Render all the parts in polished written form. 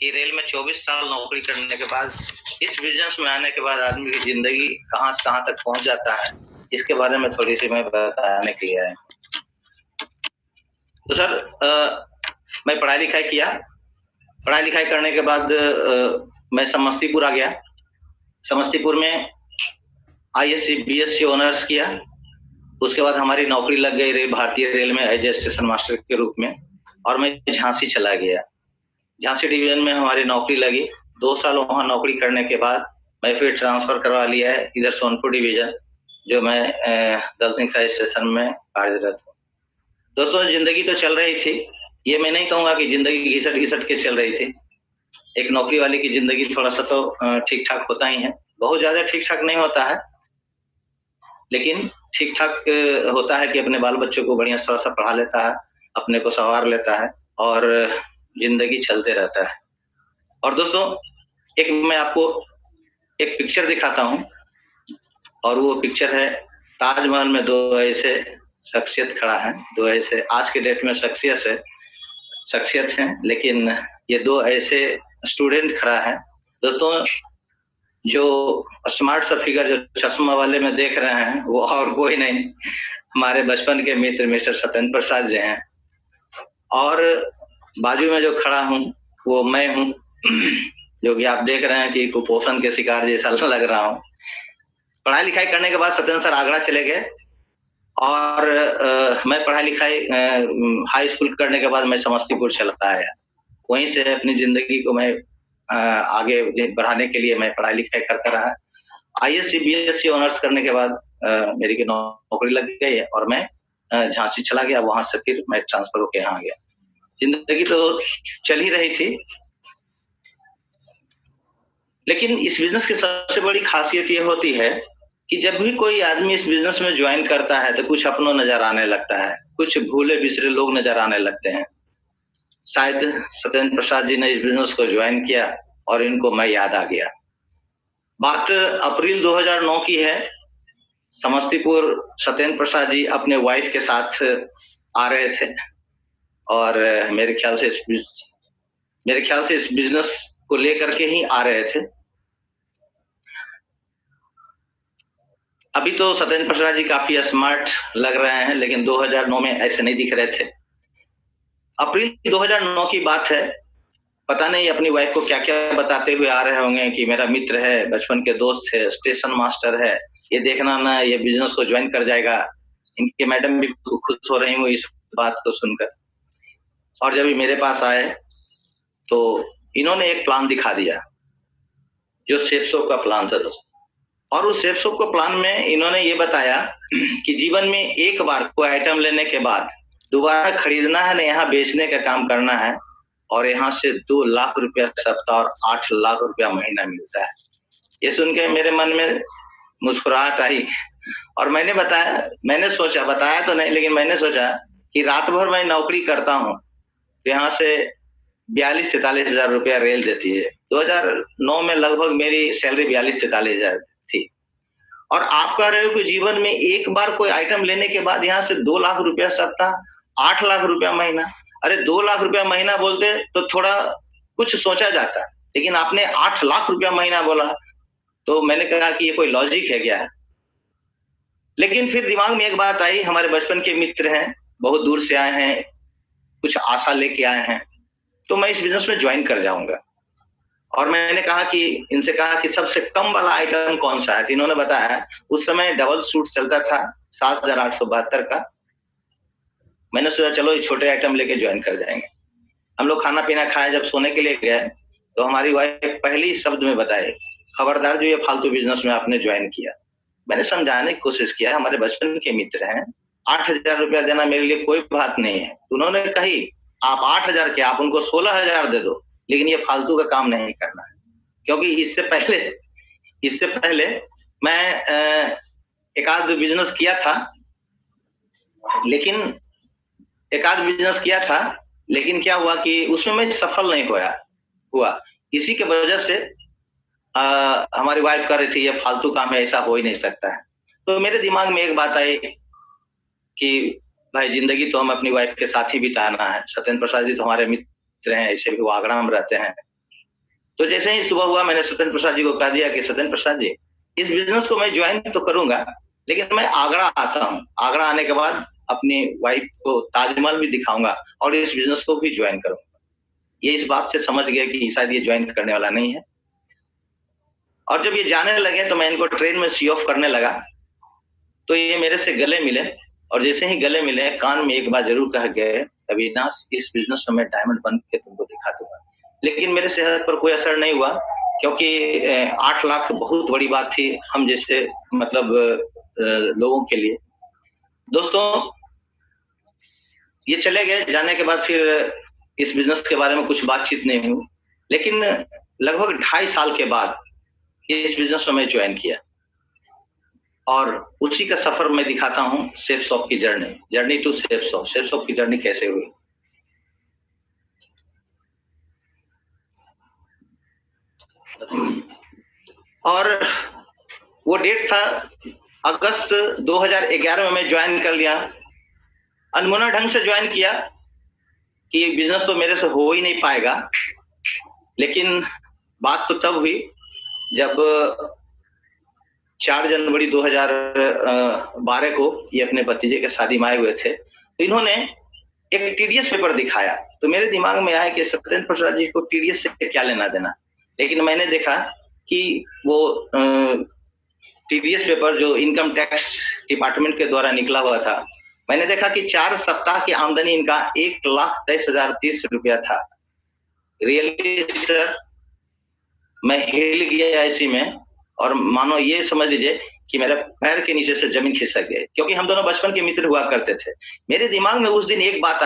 कि रेल में 24 साल नौकरी करने के बाद इस बिजनेस में आने के बाद आदमी की जिंदगी कहां से कहां तक पहुंच जाता है, इसके बारे में थोड़ी सी मैं बताने के लिए आया। तो सर मैं पढ़ाई लिखाई किया। पढ़ाई लिखाई करने के बाद मैं समस्तीपुर आ गया। समस्तीपुर में आईएससी बीएससी ऑनर्स किया। उसके बाद हमारी नौकरी लग गई भारतीय रेल में एज ए स्टेशन मास्टर के रूप में, और मैं झांसी चला गया। झांसी डिवीजन में हमारी नौकरी लगी। 2 साल वहां नौकरी करने के बाद मैं फिर ट्रांसफर करवा लिया है इधर सोनपुर डिवीजन, जो मैं दल सिंह साहिब स्टेशन में कार्यरत हूँ। दोस्तों, जिंदगी तो चल रही थी। ये मैं नहीं कहूंगा कि जिंदगी घिसट घिसट के चल रही थी। एक नौकरी वाले की जिंदगी थोड़ा सा तो ठीक ठाक होता ही है, बहुत ज्यादा ठीक ठाक नहीं होता है, लेकिन ठीक ठाक होता है कि अपने बाल बच्चों को बढ़िया थोड़ा सा पढ़ा लेता है, अपने को संवार लेता है और जिंदगी चलते रहता है। और दोस्तों, एक मैं आपको एक पिक्चर दिखाता हूं, और वो पिक्चर है ताजमहल में 2 ऐसे शख्सियत खड़ा है। 2 ऐसे आज के डेट में शख्सियत हैं, लेकिन ये 2 ऐसे स्टूडेंट खड़ा है। दोस्तों, जो स्मार्ट सा फिगर जो चश्मा वाले में देख रहे हैं, वो और कोई नहीं, हमारे बचपन के मित्र मिस्टर सत्येंद्र प्रसाद जी हैं। और बाजू में जो खड़ा हूँ वो मैं हूँ, जो कि आप देख रहे हैं कि कुपोषण के शिकार जैसा लग रहा हूँ। पढ़ाई लिखाई करने के बाद सत्येंद्र सर आगरा चले गए, और मैं पढ़ाई लिखाई हाई स्कूल करने के बाद मैं समस्तीपुर चला आया। वहीं से अपनी जिंदगी को मैं आगे बढ़ाने के लिए मैं पढ़ाई लिखाई करता रहा। आईएससी बीएससी ऑनर्स करने के बाद मेरी नौकरी लग गई है, और मैं झांसी चला गया। वहां से फिर मैं ट्रांसफर होकर यहाँ आ गया। जिंदगी तो चल ही रही थी, लेकिन इस बिजनेस की सबसे बड़ी खासियत ये होती है कि जब भी कोई आदमी इस बिजनेस में ज्वाइन करता है तो कुछ अपनों नजर आने लगता है, कुछ भूले बिसरे लोग नजर आने लगते हैं। शायद सत्येंद्र प्रसाद जी ने इस बिजनेस को ज्वाइन किया और इनको मैं याद आ गया। बात अप्रैल 2009 की है। समस्तीपुर सत्येंद्र प्रसाद जी अपने वाइफ के साथ आ रहे थे, और मेरे ख्याल से इस बिजनेस को लेकर के ही आ रहे थे। अभी तो सत्येंद्र प्रसाद जी काफी स्मार्ट लग रहे हैं, लेकिन 2009 में ऐसे नहीं दिख रहे थे। अप्रैल 2009 की बात है। पता नहीं अपनी वाइफ को क्या क्या बताते हुए आ रहे होंगे कि मेरा मित्र है, बचपन के दोस्त है, स्टेशन मास्टर है, ये देखना ना, ये बिजनेस को ज्वाइन कर जाएगा। इनके मैडम भी खुश हो रही हूँ इस बात को सुनकर। और जब मेरे पास आए तो इन्होंने एक प्लान दिखा दिया, जो शेफ शॉप का प्लान था दोस्तों। और उस शेफ शॉप के प्लान में इन्होंने ये बताया कि जीवन में एक बार कोई आइटम लेने के बाद दोबारा खरीदना है ना, यहाँ बेचने का काम करना है, और यहाँ से 2 लाख रुपया सप्ताह और 8 लाख रुपया महीना मिलता है। ये सुन के मेरे मन में मुस्कुराहट आई, और मैंने सोचा, बताया तो नहीं, लेकिन मैंने सोचा कि रात भर मैं नौकरी करता हूँ, यहाँ से 42-43 हजार रुपया रेल देती है। 2009 में लगभग मेरी सैलरी 42-43 हजार थी, और आप कह रहे हो कि जीवन में एक बार कोई आइटम लेने के बाद यहाँ से 2 लाख रुपया सप्ताह, 8 लाख रुपया महीना। अरे 2 लाख रुपया महीना बोलते तो थोड़ा कुछ सोचा जाता, लेकिन आपने 8 लाख रुपया महीना बोला, तो मैंने कहा कि ये कोई लॉजिक है क्या? लेकिन फिर दिमाग में एक बात आई, हमारे बचपन के मित्र हैं, बहुत दूर से आए हैं, कुछ आशा लेके आए हैं, तो मैं इस बिजनेस में ज्वाइन कर जाऊंगा। और मैंने कहा कि इनसे कहा कि सबसे कम वाला आइटम कौन सा है? तो इन्होंने बताया उस समय डबल सूट चलता था 7,872 का। मैंने सोचा चलो ये छोटे आइटम लेके ज्वाइन कर जाएंगे। हम लोग खाना पीना खाए, जब सोने के लिए गए तो हमारी वाइफ पहली शब्द में बताए, खबरदार जो ये फालतू बिजनेस में आपने ज्वाइन किया। मैंने समझाने की कोशिश किया, हमारे बचपन के मित्र हैं, 8,000 रुपया देना मेरे लिए कोई बात नहीं है। उन्होंने कही आप 8,000 के, आप उनको 16,000 दे दो, लेकिन ये फालतू का काम नहीं करना है। क्योंकि इससे पहले मैं एक आध बिजनेस किया था, लेकिन क्या हुआ कि उसमें मैं सफल नहीं हुआ। इसी के वजह से हमारी वाइफ कह रही थी ये फालतू काम है, ऐसा हो ही नहीं सकता है। तो मेरे दिमाग में एक बात आई कि भाई जिंदगी तो हम अपनी वाइफ के साथ ही बिताना है। सत्येंद्र प्रसाद जी तो हमारे मित्र हैं, ऐसे भी वो आगरा में रहते हैं, तो जैसे ही सुबह हुआ मैंने सत्येंद्र प्रसाद जी को कह दिया कि सत्येंद्र प्रसाद जी, इस बिजनेस को मैं ज्वाइन तो करूंगा, लेकिन मैं आगरा आता हूँ, आगरा आने के बाद अपनी वाइफ को ताजमहल भी दिखाऊंगा और इस बिजनेस को भी ज्वाइन करूंगा। ये इस बात से समझ गया कि शायद ये ज्वाइन करने वाला नहीं है। और जब ये जाने लगे तो मैं इनको ट्रेन में सी ऑफ करने लगा, तो ये मेरे से गले मिले, और जैसे ही गले मिले कान में एक बार जरूर कह गए, अविनाश इस बिजनेस में मैं डायमंड बन के तुमको दिखा दूंगा। लेकिन मेरे सेहत पर कोई असर नहीं हुआ, क्योंकि 8 लाख बहुत बड़ी बात थी हम जैसे मतलब लोगों के लिए। दोस्तों ये चले गए, जाने के बाद फिर इस बिजनेस के बारे में कुछ बातचीत नहीं हुई, लेकिन लगभग 2.5 साल के बाद इस बिजनेस में मैं ज्वाइन किया, और उसी का सफर मैं दिखाता हूं, सेफ शॉप की जर्नी टू सेफ शॉप की जर्नी कैसे हुई। और वो डेट था अगस्त 2011 में मैं ज्वाइन कर लिया। अनमुना ढंग से ज्वाइन किया कि बिजनेस तो मेरे से हो ही नहीं पाएगा, लेकिन बात तो तब हुई जब 4 जनवरी 2012 को ये अपने भतीजे के शादी में आए हुए थे, तो इन्होंने एक टीडीएस पेपर दिखाया। तो मेरे दिमाग में आया कि सत्येंद्र प्रसाद जी को टीडीएस से क्या लेना देना, लेकिन मैंने देखा कि वो टीडीएस पेपर जो इनकम टैक्स डिपार्टमेंट के द्वारा निकला हुआ था, मैंने देखा कि 4 सप्ताह की आमदनी इनका 1,23,030 रुपया था। रियली सर मैं हिल गया ऐसी में, और मानो ये समझ लीजिए कि मेरे पैर के नीचे से जमीन खिसक गई, क्योंकि हम दोनों बचपन के मित्र हुआ करते थे। मेरे दिमाग में उस दिन एक बात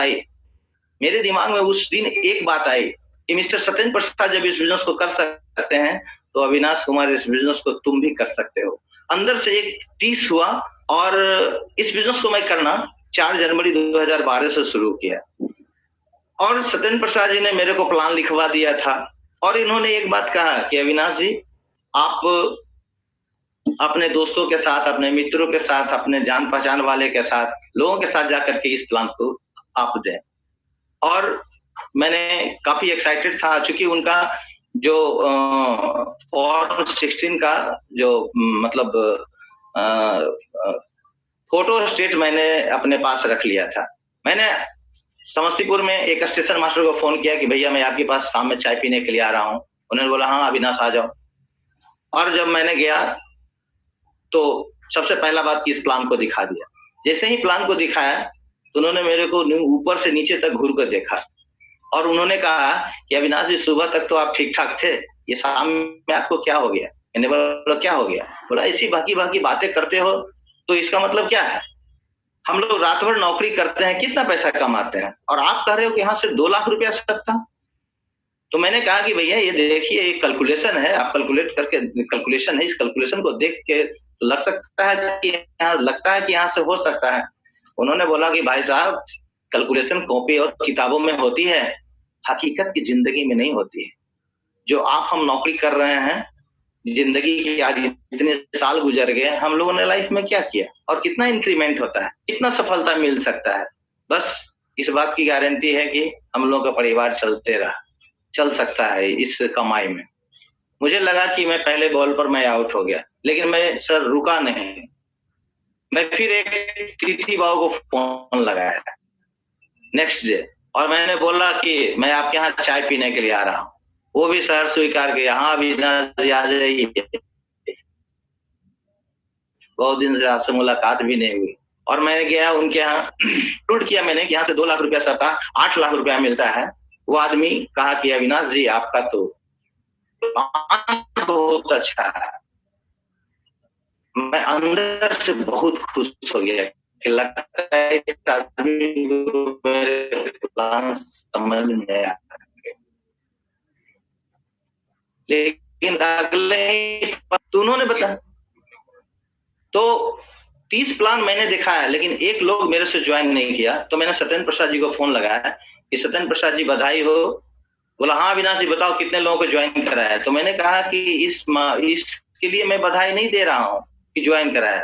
आई कि मिस्टर सत्येंद्र प्रसाद जब इस बिजनेस को कर सकते हैं, तो अविनाश कुमार इस बिजनेस को तुम भी कर सकते हो। अंदर से एक टीस हुआ, और इस बिजनेस को मैं करना 4 जनवरी 2012 से शुरू किया। और सत्येंद्र प्रसाद जी ने मेरे को प्लान लिखवा दिया था, और इन्होंने एक बात कहा कि अविनाश जी, आप अपने दोस्तों के साथ, अपने मित्रों के साथ, अपने जान पहचान वाले के साथ, लोगों के साथ जाकर के इस प्लान को आप दें। और मैंने काफी एक्साइटेड था, चूंकि उनका जो फॉर्म 16 का जो मतलब फोटो स्टेट मैंने अपने पास रख लिया था। मैंने समस्तीपुर में एक स्टेशन मास्टर को फोन किया कि भैया मैं आपके पास शाम में चाय पीने के लिए आ रहा हूँ। उन्होंने बोला हाँ अविनाश आ जाओ। और जब मैंने गया तो सबसे पहला बात कि इस प्लान को दिखा दिया। जैसे ही प्लान को दिखाया तो उन्होंने मेरे को ऊपर से नीचे तक घूर कर देखा, और उन्होंने कहा कि अविनाश जी सुबह तक तो आप ठीक ठाक थे, ये शाम में आपको क्या हो गया? मैंने बोला क्या हो गया? बोला ऐसी बाकी बातें करते हो तो इसका मतलब क्या है? हम लोग रात भर नौकरी करते हैं, कितना पैसा कमाते हैं, और आप कह रहे हो कि यहाँ से 2 लाख रुपया सकता। तो मैंने कहा कि भैया ये देखिए, ये कैलकुलेशन है, आप कैलकुलेट करके, कैलकुलेशन है, इस कैलकुलेशन को देख के लग सकता है कि यहाँ से हो सकता है। उन्होंने बोला कि भाई साहब कैलकुलेशन कॉपी और किताबों में होती है, हकीकत की जिंदगी में नहीं होती है। जो आप हम नौकरी कर रहे हैं, जिंदगी की आज इतने साल गुजर गए, हम लोगों ने लाइफ में क्या किया और कितना इंक्रीमेंट होता है, कितना सफलता मिल सकता है, बस इस बात की गारंटी है कि हम लोगों का परिवार चल सकता है इस कमाई में। मुझे लगा कि मैं पहले बॉल पर मैं आउट हो गया, लेकिन मैं सर रुका नहीं। मैं फिर एक टीटी बाबू को फोन लगाया नेक्स्ट डे, और मैंने बोला कि मैं आपके यहाँ चाय पीने के लिए आ रहा हूँ। वो भी सर स्वीकार किया, हाँ अविनाश जी आ जाइए, बहुत दिन से आपसे मुलाकात भी नहीं हुई। और मैंने गया उनके यहाँ, टूट किया मैंने कि यहाँ से 2 लाख रुपया सप्ताह 8 लाख रुपया मिलता है। वो आदमी कहा कि अविनाश जी आपका तो बहुत अच्छा है। मैं अंदर से बहुत खुश हो गया कि लगता है इस आदमी को मेरे प्लान समझ में आया। लेकिन अगले तो उन्होंने बताया, तो 30 प्लान मैंने दिखाया, लेकिन एक लोग मेरे से ज्वाइन नहीं किया। तो मैंने सत्येंद्र प्रसाद जी को फोन लगाया कि सत्येंद्र प्रसाद जी बधाई हो। बोला हाँ अविनाश जी बताओ कितने लोगों को ज्वाइन कराया। तो मैंने कहा कि इसके लिए मैं बधाई नहीं दे रहा हूँ कि ज्वाइन कराया,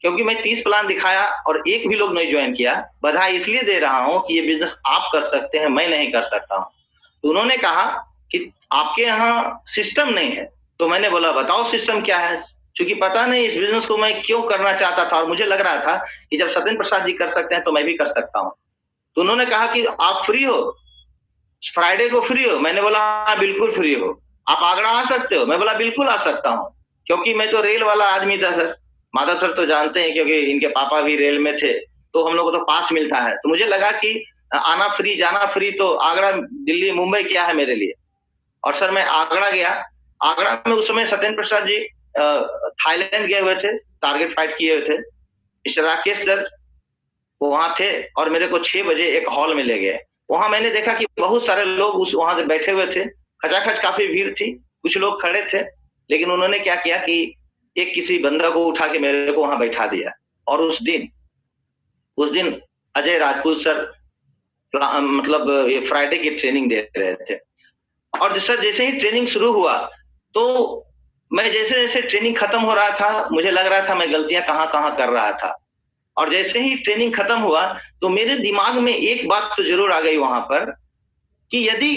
क्योंकि मैं 30 प्लान दिखाया और एक भी लोग नहीं ज्वाइन किया। बधाई इसलिए दे रहा हूँ कि ये बिजनेस आप कर सकते हैं, मैं नहीं कर सकता हूँ। तो उन्होंने कहा कि आपके यहाँ सिस्टम नहीं है। तो मैंने बोला बताओ सिस्टम क्या है, क्योंकि पता नहीं इस बिजनेस को मैं क्यों करना चाहता था और मुझे लग रहा था कि जब सत्येंद्र प्रसाद जी कर सकते हैं तो मैं भी कर सकता हूँ। तो उन्होंने कहा कि आप फ्री हो, फ्राइडे को फ्री हो? मैंने बोला हाँ बिल्कुल फ्री हो। आप आगरा आ सकते हो? मैं बोला बिल्कुल आ सकता हूँ, क्योंकि मैं तो रेल वाला आदमी था सर। माधव सर तो जानते हैं क्योंकि इनके पापा भी रेल में थे, तो हम लोग को तो पास मिलता है। तो मुझे लगा कि आना फ्री जाना फ्री, तो आगरा दिल्ली मुंबई क्या है मेरे लिए। और सर मैं आगरा गया। आगरा में उस समय सत्येंद्र प्रसाद जी थाईलैंड गए हुए थे, टारगेट फाइट किए हुए थे। मिस्टर राकेश सर वो वहां थे और मेरे को 6 बजे एक हॉल में ले गए। वहां मैंने देखा कि बहुत सारे लोग उस वहां से बैठे हुए थे, खचाखच काफी भीड़ थी, कुछ लोग खड़े थे। लेकिन उन्होंने क्या किया कि एक किसी बंदा को उठा के मेरे को वहां बैठा दिया। और उस दिन अजय राजपूत सर मतलब ये फ्राइडे की ट्रेनिंग दे रहे थे। और सर जैसे ही ट्रेनिंग शुरू हुआ तो मैं जैसे जैसे ट्रेनिंग खत्म हो रहा था मुझे लग रहा था मैं गलतियां कहाँ कहाँ कर रहा था। और जैसे ही ट्रेनिंग खत्म हुआ तो मेरे दिमाग में एक बात तो जरूर आ गई वहां पर कि यदि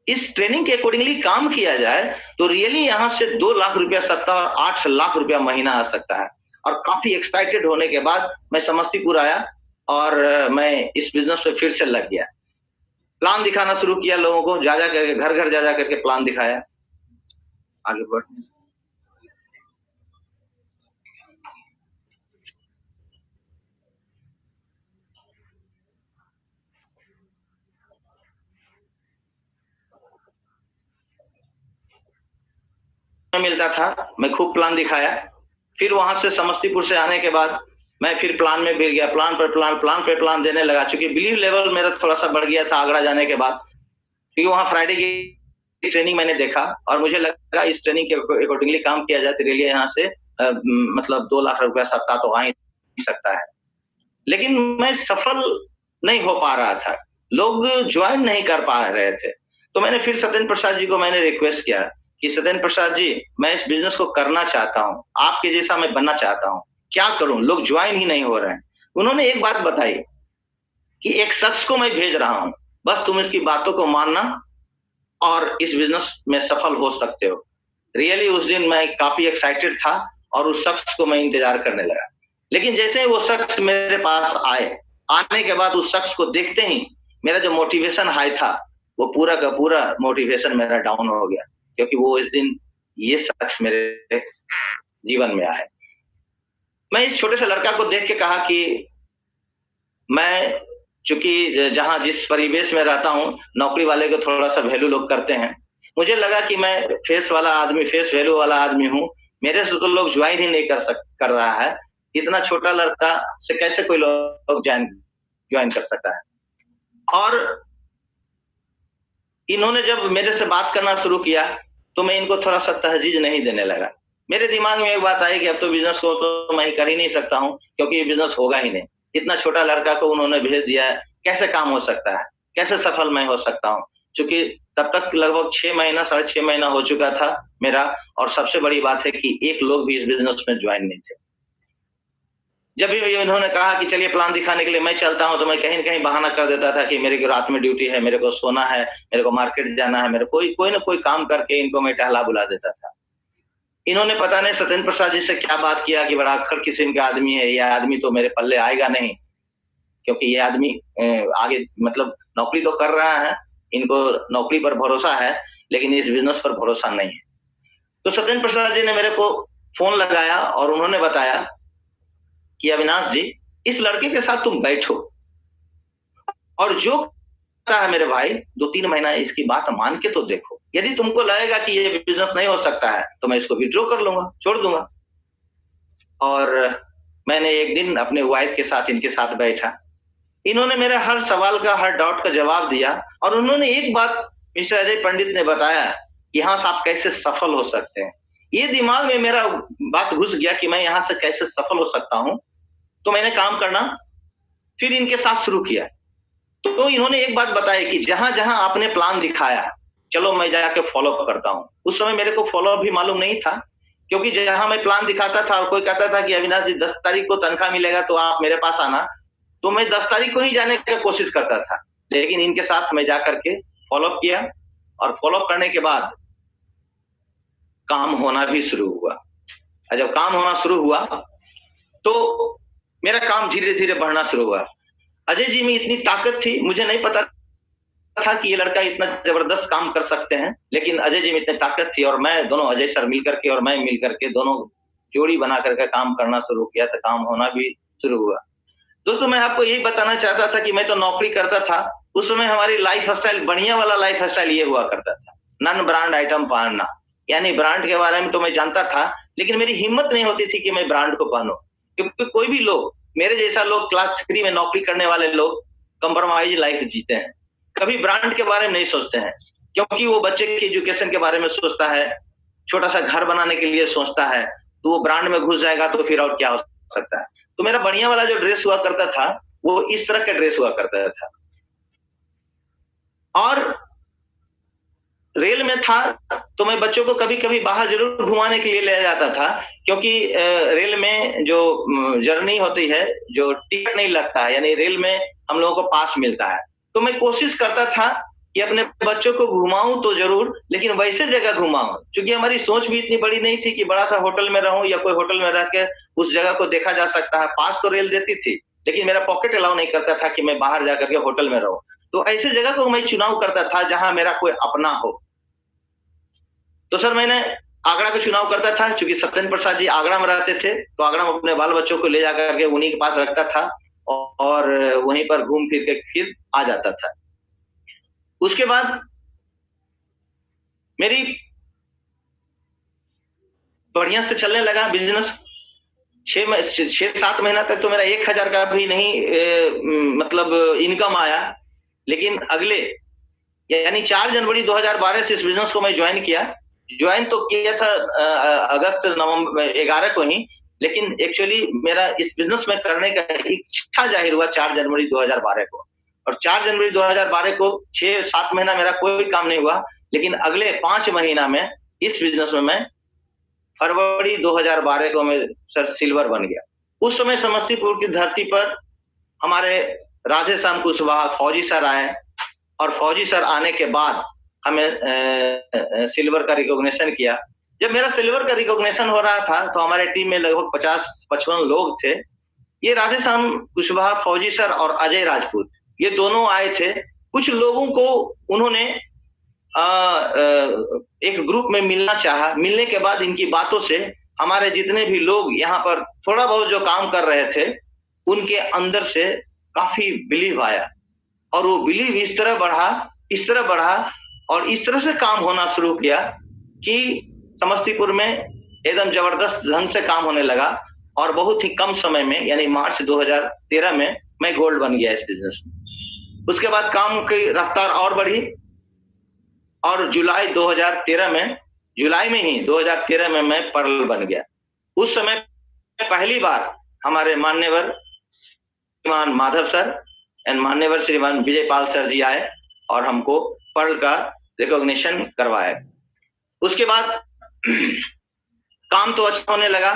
इस ट्रेनिंग के अकॉर्डिंगली काम किया जाए तो रियली यहां से 2 लाख रुपया सकता और 8 लाख रुपया महीना आ सकता है। और काफी एक्साइटेड होने के बाद मैं समस्तीपुर आया और मैं इस बिजनेस में फिर से लग गया। प्लान दिखाना शुरू किया लोगों को, जा जा करके घर घर जा जा करके प्लान दिखाया। आगे बढ़ मिलता था, मैं खूब प्लान दिखाया। फिर वहां से समस्तीपुर से आने के बाद मैं फिर प्लान में गिर गया, प्लान पे प्लान देने लगा। चूंकि बिलीव लेवल मेरा थोड़ा सा बढ़ गया था आगरा जाने के बाद, क्योंकि वहां फ्राइडे की ट्रेनिंग मैंने देखा और मुझे लगा इस ट्रेनिंग के अकॉर्डिंगली काम किया जाए तो रियली यहाँ से मतलब 2 लाख रुपया सप्ताह तो आ ही सकता है। लेकिन मैं सफल नहीं हो पा रहा था, लोग ज्वाइन नहीं कर पा रहे थे। तो मैंने फिर सत्येंद्र प्रसाद जी को मैंने रिक्वेस्ट किया कि सत्येंद्र प्रसाद जी मैं इस बिजनेस को करना चाहता हूँ, आपके जैसा मैं बनना चाहता हूँ, क्या करूं, लोग ज्वाइन ही नहीं हो रहे हैं। उन्होंने एक बात बताई कि एक शख्स को मैं भेज रहा हूं, बस तुम इसकी बातों को मानना और इस बिजनेस में सफल हो सकते हो। रियली उस दिन मैं काफी एक्साइटेड था और उस शख्स को मैं इंतजार करने लगा। लेकिन जैसे ही वो शख्स मेरे पास आने के बाद उस शख्स को देखते ही मेरा जो मोटिवेशन हाई था वो पूरा का पूरा मोटिवेशन मेरा डाउन हो गया, क्योंकि वो इस दिन ये शख्स मेरे जीवन में आए। मैं इस छोटे से लड़का को देख के कहा कि मैं चूंकि जहां जिस परिवेश में रहता हूं नौकरी वाले को थोड़ा सा वैल्यू लोग करते हैं, मुझे लगा कि मैं फेस वैल्यू वाला आदमी हूं, मेरे से तो लोग ज्वाइन ही नहीं कर रहा है। इतना छोटा लड़का से कैसे कोई लोग ज्वाइन कर सकता है। और इन्होंने जब मेरे से बात करना शुरू किया तो मैं इनको थोड़ा सा तहजीज नहीं देने लगा। मेरे दिमाग में एक बात आई कि अब तो बिजनेस को तो मैं कर ही नहीं सकता हूँ, क्योंकि ये बिजनेस होगा ही नहीं। इतना छोटा लड़का को उन्होंने भेज दिया, कैसे काम हो सकता है, कैसे सफल मैं हो सकता हूँ। क्योंकि तब तक लगभग 6 महीना 6.5 महीना हो चुका था मेरा, और सबसे बड़ी बात है कि एक लोग भी इस बिजनेस में ज्वाइन नहीं थे। जब भी इन्होंने कहा कि चलिए प्लान दिखाने के लिए मैं चलता हूं, तो मैं कहीं न कहीं बहाना कर देता था कि मेरे को रात में ड्यूटी है, मेरे को सोना है, मेरे को मार्केट जाना है, मेरे कोई ना कोई काम करके इनको मैं टहला बुला देता था। इन्होंने पता नहीं सत्येंद्र प्रसाद जी से क्या बात किया कि बड़ा अक्खर किस्म का आदमी है, यह आदमी तो मेरे पल्ले आएगा नहीं, क्योंकि ये आदमी आगे मतलब नौकरी तो कर रहा है, इनको नौकरी पर भरोसा है लेकिन इस बिजनेस पर भरोसा नहीं है। तो सत्येंद्र प्रसाद जी ने मेरे को फोन लगाया और उन्होंने बताया कि अविनाश जी इस लड़के के साथ तुम बैठो और जो है मेरे भाई 2-3 महीना इसकी बात मान के तो देखो, यदि तुमको लगेगा कि ये बिजनेस नहीं हो सकता है तो मैं इसको विड्रॉ कर लूंगा, छोड़ दूंगा। और मैंने एक दिन अपने वाइफ के साथ इनके साथ बैठा, इन्होंने मेरे हर सवाल का हर डाउट का जवाब दिया और उन्होंने एक बात मिस्टर अजय पंडित ने बताया कि यहाँ से आप कैसे सफल हो सकते हैं। ये दिमाग में मेरा बात घुस गया कि मैं यहाँ से कैसे सफल हो सकता हूँ। तो मैंने काम करना फिर इनके साथ शुरू किया। तो इन्होंने एक बात बताई कि जहां जहां आपने प्लान दिखाया चलो मैं जाके फॉलो करता हूं। उस समय मेरे को फॉलो भी मालूम नहीं था, क्योंकि जहां मैं प्लान दिखाता था और कोई कहता था कि अविनाश जी 10 तारीख को तनख्वाह मिलेगा तो आप मेरे पास आना, तो मैं 10 तारीख को ही जाने की कोशिश करता था, लेकिन इनके साथ मैं जाकर के फॉलोअप किया और फॉलोअप करने के बाद काम होना भी शुरू हुआ। और जब काम होना शुरू हुआ तो मेरा काम धीरे धीरे बढ़ना शुरू हुआ। अजय जी में इतनी ताकत थी, मुझे नहीं पता था कि ये लड़का इतना जबरदस्त काम कर सकते हैं, लेकिन अजय जी में इतनी ताकत थी और मैं दोनों, अजय सर मिल करके और मैं मिल करके दोनों जोड़ी बना करके काम करना शुरू किया तो काम होना भी शुरू हुआ। दोस्तों मैं आपको यही बताना चाहता था कि मैं तो नौकरी करता था, उस समय हमारी लाइफ स्टाइल, बढ़िया वाला लाइफ स्टाइल ये हुआ करता था, नॉन ब्रांड आइटम पहनना। यानी ब्रांड के बारे में तो मैं जानता था, लेकिन मेरी हिम्मत नहीं होती थी कि मैं ब्रांड को पहनूं, क्योंकि कोई भी लोग, मेरे जैसा लोग, क्लास 3 में नौकरी करने वाले लोग कंप्रोमाइज लाइफ जीते हैं, कभी ब्रांड के बारे में नहीं सोचते हैं, क्योंकि वो बच्चे की एजुकेशन के बारे में सोचता है, छोटा सा घर बनाने के लिए सोचता है, तो वो ब्रांड में घुस जाएगा तो फिर और क्या हो सकता है। तो मेरा बढ़िया वाला जो ड्रेस हुआ करता था वो इस तरह का ड्रेस हुआ करता था। और रेल में था तो मैं बच्चों को कभी कभी बाहर जरूर घुमाने के लिए ले जाता था, क्योंकि रेल में जो जर्नी होती है, जो टिकट नहीं लगता है, यानी रेल में हम लोगों को पास मिलता है, तो मैं कोशिश करता था कि अपने बच्चों को घुमाऊं तो जरूर, लेकिन वैसे जगह घुमाऊं, क्योंकि हमारी सोच भी इतनी बड़ी नहीं थी कि बड़ा सा होटल में रहूं या कोई होटल में रह के उस जगह को देखा जा सकता है। पास तो रेल देती थी, लेकिन मेरा पॉकेट अलाउ नहीं करता था कि मैं बाहर जाकर के होटल में रहूं। तो ऐसी जगह को मैं चुनाव करता था जहां मेरा कोई अपना हो। तो सर मैंने आगरा का चुनाव करता था, क्योंकि सत्येंद्र प्रसाद जी आगरा में रहते थे, तो आगरा में अपने बाल बच्चों को ले जाकर के उन्हीं के पास रखता था और वहीं पर घूम फिर के फिर आ जाता था। उसके बाद मेरी बढ़िया से चलने लगा बिजनेस। 6-7 महीना तक तो मेरा 1000 का भी नहीं मतलब इनकम आया, लेकिन अगले यानी 4 जनवरी 2012 से इस बिजनेस को मैं ज्वाइन किया। ज्वाइन तो किया था अगस्त नवंबर 11 को ही, लेकिन एक्चुअली मेरा इस बिजनेस में करने का इच्छा जाहिर हुआ 4 जनवरी 2012 को। और 4 जनवरी 2012 को 6-7 महीना मेरा कोई काम नहीं हुआ, लेकिन अगले 5 महीना में इस बिजनेस में मैं फरवरी 2012 को मैं सर सिल्वर बन गया। उस समय समस्तीपुर की धरती पर हमारे राधे श्याम कुशवाहा फौजी सर आए, और फौजी सर आने के बाद हमें सिल्वर का रिकॉग्निशन किया। जब मेरा सिल्वर का रिकॉग्निशन हो रहा था तो हमारे टीम में लगभग 50-55 लोग थे। ये राधे श्याम कुशवाहा फौजी सर और अजय राजपूत, ये दोनों आए थे। कुछ लोगों को उन्होंने एक ग्रुप में मिलना चाहा। मिलने के बाद इनकी बातों से हमारे जितने भी लोग यहाँ पर थोड़ा बहुत जो काम कर रहे थे, उनके अंदर से काफी बिलीव आया, और वो बिलीव इस तरह बढ़ा और इस तरह से काम होना शुरू किया कि समस्तीपुर में एकदम जबरदस्त ढंग से काम होने लगा। और बहुत ही कम समय में, यानी मार्च 2013 में मैं गोल्ड बन गया इस बिजनेस में। उसके बाद काम की रफ्तार और बढ़ी, और जुलाई में ही 2013 में मैं पर्ल बन गया। उस समय पहली बार हमारे मान्यवर श्रीमान माधव सर एंड मान्यवर श्रीमान विजय पाल सर जी आए और हमको पर्ल का रिकॉग्निशन करवाया। उसके बाद काम तो अच्छा होने लगा।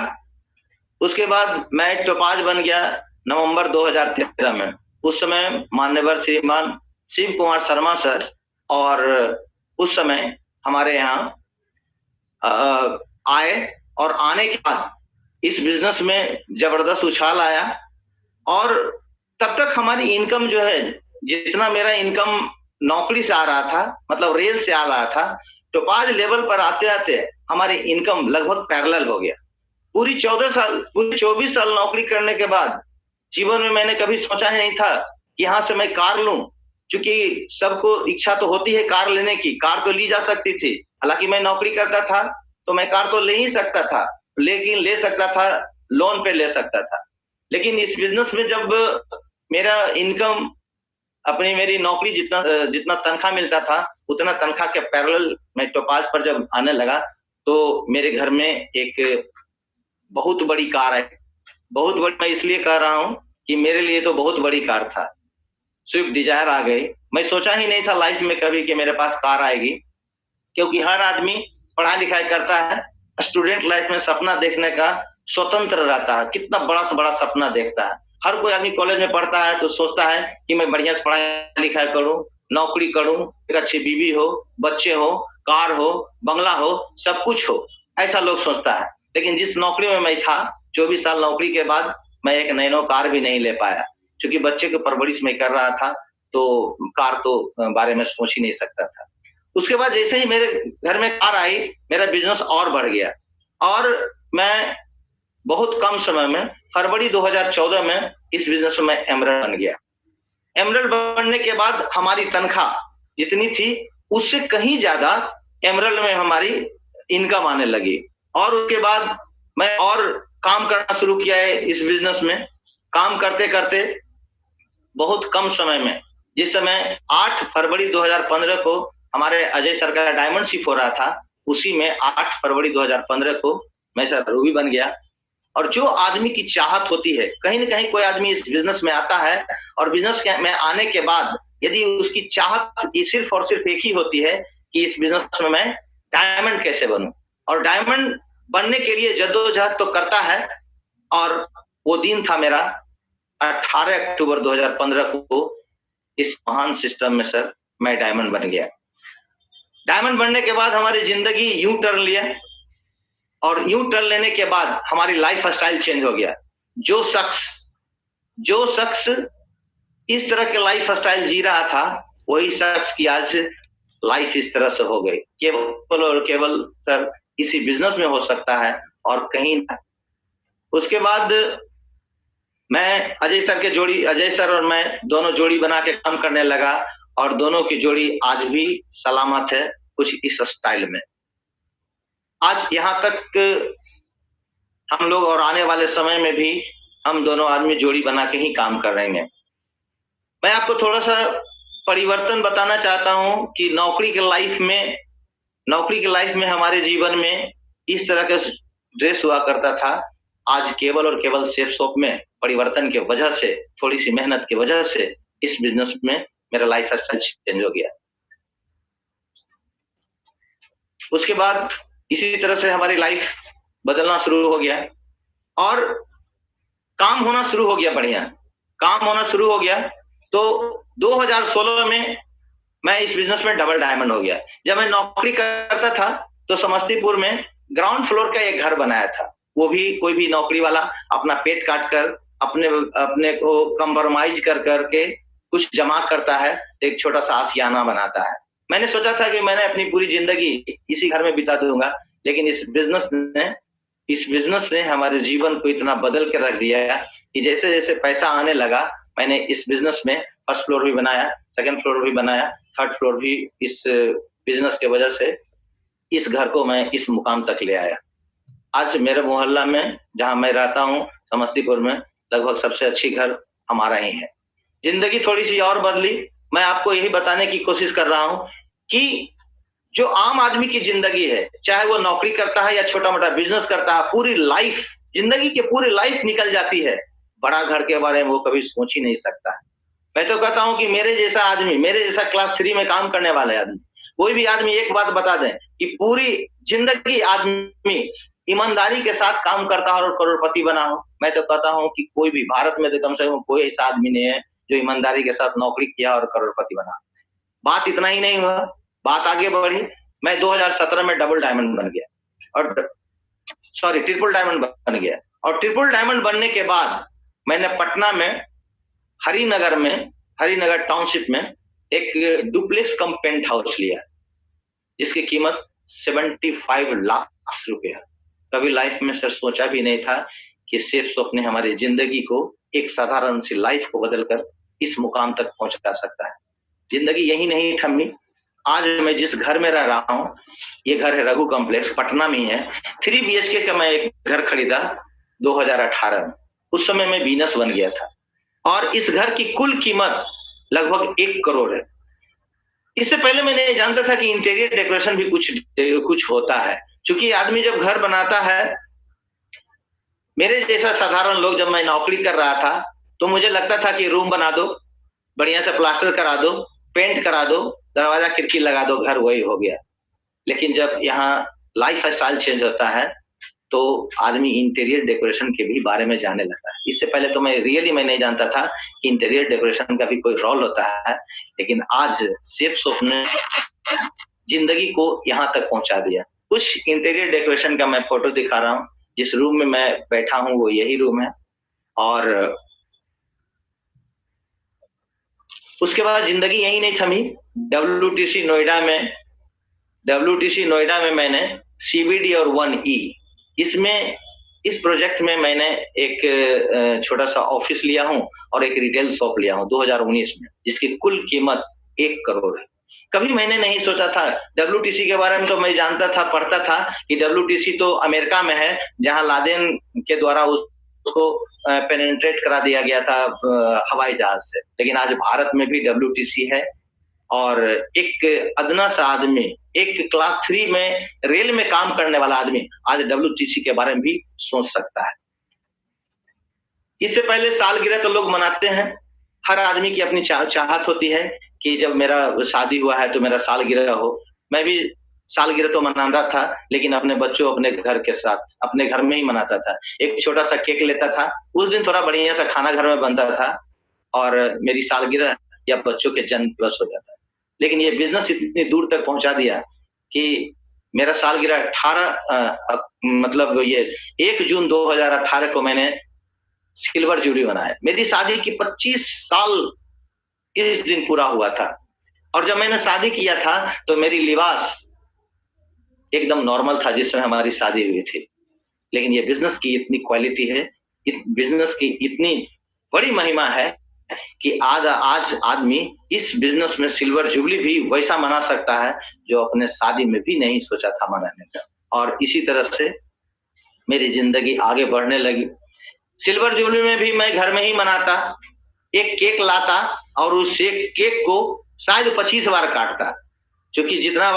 उसके बाद मैं टोपाज बन गया नवंबर 2013 में। उस समय मान्यवर श्रीमान शिव कुमार शर्मा सर, और उस समय हमारे यहाँ आए, और आने के बाद इस बिजनेस में जबरदस्त उछाल आया। और तब तक हमारी इनकम जो है, जितना मेरा इनकम नौकरी से आ रहा था, मतलब रेल से आ रहा था, टोपाज लेवल पर आते आते हमारी इनकम लगभग पैरेलल हो गया। पूरी 24 साल नौकरी करने के बाद जीवन में मैंने कभी सोचा ही नहीं था कि यहाँ से मैं कार लूं, क्योंकि सबको इच्छा तो होती है कार लेने की। कार तो ली जा सकती थी, हालांकि मैं नौकरी करता था तो मैं कार तो ले ही सकता था, लेकिन ले सकता था लोन पे ले सकता था। लेकिन इस बिजनेस में जब मेरा इनकम मेरी नौकरी जितना तनख्वाह मिलता था, उतना तनख्वाह के पैरेलल मैं टोपाज पर जब आने लगा, तो मेरे घर में एक बहुत बड़ी कार है। बहुत बड़ी मैं इसलिए कह रहा हूँ कि मेरे लिए तो बहुत बड़ी कार था, स्विफ्ट डिजायर आ गई। मैं सोचा ही नहीं था लाइफ में कभी कि मेरे पास कार आएगी, क्योंकि हर आदमी पढ़ाई लिखाई करता है, स्टूडेंट लाइफ में सपना देखने का स्वतंत्र रहता है, कितना बड़ा से बड़ा सपना देखता है। हर कोई आदमी कॉलेज में पढ़ता है तो सोचता है कि मैं बढ़िया से पढ़ाई लिखाई करूं, नौकरी करूं, एक अच्छी बीवी हो, बच्चे हो, कार हो, बंगला हो, सब कुछ हो, ऐसा लोग सोचता है। लेकिन जिस नौकरी में मैं था, 24 साल नौकरी के बाद मैं एक नैनो कार भी नहीं ले पाया, क्योंकि बच्चे की परवरिश मैं कर रहा था, तो कार तो बारे में सोच ही नहीं सकता था। उसके बाद जैसे ही मेरे घर में कार आई, मेरा बिजनेस और बढ़ गया और मैं बहुत कम समय में फरवरी 2014 में इस बिजनेस में एमरल्ड बन गया। एमरल्ड बनने के बाद हमारी तनख्वाह जितनी थी उससे कहीं ज्यादा एमरल्ड में हमारी इनकम आने लगी और उसके बाद मैं और काम करना शुरू किया है इस बिजनेस में। काम करते करते बहुत कम समय में, जिस समय 8 फरवरी 2015 को हमारे अजय सर का डायमंड शिप हो रहा था, उसी में 8 फरवरी 2015 को मैं सर रूबी बन गया। और जो आदमी की चाहत होती है, कहीं ना कहीं कोई आदमी इस बिजनेस में आता है और बिजनेस में आने के बाद यदि उसकी चाहत सिर्फ और सिर्फ एक ही होती है कि इस बिजनेस में मैं डायमंड कैसे बनूं, और डायमंड बनने के लिए जद्दोजहद तो करता है। और वो दिन था मेरा 18 अक्टूबर 2015 को, इस महान सिस्टम में सर मैं डायमंड बन गया। डायमंड बनने के बाद हमारी जिंदगी यूं टर्न लिया और यूं टर्न लेने के बाद हमारी लाइफ स्टाइल चेंज हो गया। जो शख्स इस तरह के लाइफ स्टाइल जी रहा था, वही शख्स की आज लाइफ इस तरह से हो गई। केवल और केवल सर इसी बिजनेस में हो सकता है और कहीं ना। उसके बाद मैं अजय सर और मैं दोनों जोड़ी बना के काम करने लगा और दोनों की जोड़ी आज भी सलामत है, कुछ इस स्टाइल में। आज यहाँ तक हम लोग और आने वाले समय में भी हम दोनों आदमी जोड़ी बना के ही काम कर रहे हैं। मैं आपको थोड़ा सा परिवर्तन बताना चाहता हूं कि नौकरी के लाइफ में हमारे जीवन में इस तरह का ड्रेस हुआ करता था। आज केवल और केवल सेफ शॉप में परिवर्तन की वजह से, थोड़ी सी मेहनत की वजह से इस बिजनेस में मेरा लाइफ स्टाइल चेंज हो गया। उसके बाद इसी तरह से हमारी लाइफ बदलना शुरू हो गया और काम होना शुरू हो गया, बढ़िया काम होना शुरू हो गया। तो 2016 में मैं इस बिजनेस में डबल डायमंड हो गया। जब मैं नौकरी करता था तो समस्तीपुर में ग्राउंड फ्लोर का एक घर बनाया था। वो भी कोई भी नौकरी वाला अपना पेट काट कर अपने को कंप्रोमाइज कर करके कुछ जमा करता है, एक छोटा सा आशियाना बनाता है। मैंने सोचा था कि मैंने अपनी पूरी जिंदगी इसी घर में बिता दूंगा, लेकिन इस बिजनेस ने हमारे जीवन को इतना बदल के रख दिया कि जैसे जैसे पैसा आने लगा, मैंने इस बिजनेस में फर्स्ट फ्लोर भी बनाया, सेकंड फ्लोर भी बनाया, थर्ड फ्लोर भी। इस बिजनेस के वजह से इस घर को मैं इस मुकाम तक ले आया। आज मेरे मोहल्ला में जहां मैं रहता हूं, समस्तीपुर में, लगभग सबसे अच्छी घर हमारा ही है। जिंदगी थोड़ी सी और बदली। मैं आपको यही बताने की कोशिश कर रहा हूं कि जो आम आदमी की जिंदगी है, चाहे वो नौकरी करता है या छोटा मोटा बिजनेस करता है, पूरी लाइफ, जिंदगी की पूरी लाइफ निकल जाती है, बड़ा घर के बारे में वो कभी सोच ही नहीं सकता। मैं तो कहता हूं कि मेरे जैसा आदमी, मेरे जैसा क्लास 3 में काम करने वाले आदमी, कोई भी आदमी एक बात बता दें कि पूरी जिंदगी आदमी ईमानदारी के साथ काम करता हो और करोड़पति बना हो, मैं तो कहता हूं कि कोई भी भारत में तो कम से कम कोई ऐसा आदमी नहीं है जो ईमानदारी के साथ नौकरी किया और करोड़पति बना। बात इतना ही नहीं हुआ, बात आगे बढ़ी। मैं 2017 में डबल डायमंड बन गया और ट्रिपल डायमंड बन गया। और ट्रिपल डायमंड बनने के बाद मैंने पटना में हरिनगर टाउनशिप में एक डुप्लेक्स कम पेंट हाउस लिया, जिसकी कीमत 75 लाख रुपया। कभी लाइफ में सर सोचा भी नहीं था कि सेफ शॉप ने हमारी जिंदगी को, एक साधारण सी लाइफ को बदलकर इस मुकाम तक पहुंचा सकता है। जिंदगी यही नहीं थमी। आज मैं जिस घर में रह रहा हूं, ये घर है रघु कॉम्प्लेक्स, पटना में ही है। 3 BHK का मैं एक घर खरीदा 2018 में। उस समय मैं बिजनेस बन गया था और इस घर की कुल कीमत लगभग 1 करोड़ है। इससे पहले मैं नहीं जानता था कि इंटीरियर डेकोरेशन भी कुछ होता है। क्योंकि आदमी जब घर बनाता है, मेरे जैसा साधारण लोग, जब मैं नौकरी कर रहा था तो मुझे लगता था कि रूम बना दो, बढ़िया से प्लास्टर करा दो, पेंट करा दो, दरवाजा खिड़की लगा दो, घर वही हो गया। लेकिन जब यहाँ लाइफ स्टाइल चेंज होता है तो आदमी इंटीरियर डेकोरेशन के भी बारे में जानने लगता है। इससे पहले तो मैं नहीं जानता था कि इंटीरियर डेकोरेशन का भी कोई रोल होता है, लेकिन आज शेफ शॉप ने जिंदगी को यहाँ तक पहुंचा दिया। कुछ इंटीरियर डेकोरेशन का मैं फोटो दिखा रहा हूँ। जिस रूम में मैं बैठा हूँ वो यही रूम है, और उसके बाद जिंदगी यही नहीं थमी। WTC नोएडा में मैंने CBD और 1E इस प्रोजेक्ट में मैंने एक छोटा सा ऑफिस लिया हूं और एक रिटेल शॉप लिया हूं 2019 में, जिसकी कुल कीमत 1 करोड़ है। कभी मैंने नहीं सोचा था। WTC के बारे में तो मैं जानता था, पढ़ता था कि WTC तो अमेरिका में है, जहां लादेन के द्वारा उसको पेनिट्रेट करा दिया गया था हवाई जहाज से। लेकिन आज भारत में भी WTC है, और एक अदना सा आदमी, एक क्लास 3 में रेल में काम करने वाला आदमी आज WTC के बारे में भी सोच सकता है। इससे पहले सालगिरह तो लोग मनाते हैं, हर आदमी की अपनी चाहत होती है कि जब मेरा शादी हुआ है तो मेरा सालगिरह हो। मैं भी सालगिरह तो मनाता था, लेकिन अपने बच्चों, अपने घर के साथ, अपने घर में ही मनाता था। एक छोटा सा केक लेता था, उस दिन थोड़ा बढ़िया सा खाना घर में बनता था, और मेरी सालगिरह या बच्चों के जन्म प्लस हो जाता। लेकिन ये बिजनेस इतनी दूर तक पहुंचा दिया कि मेरा सालगिरह 1 जून 2018 को मैंने सिल्वर जुबली बनाया। मेरी शादी की 25 साल इस दिन पूरा हुआ था, और जब मैंने शादी किया था तो मेरी लिबास एकदम नॉर्मल था जिस समय हमारी शादी हुई थी। लेकिन ये बिजनेस की इतनी क्वालिटी है, इस बिजनेस की इतनी बड़ी महिमा है कि आज आदमी इस बिजनेस में सिल्वर जुबली भी वैसा मना सकता है जो अपने शादी में भी नहीं सोचा था मनाने का। और इसी तरह से मेरी जिंदगी आगे बढ़ने लगी। सिल्वर जुबली में भी मैं घर में ही मनाता, एक केक लाता और उस केक को शायद 25 बार काटता, क्योंकि जितना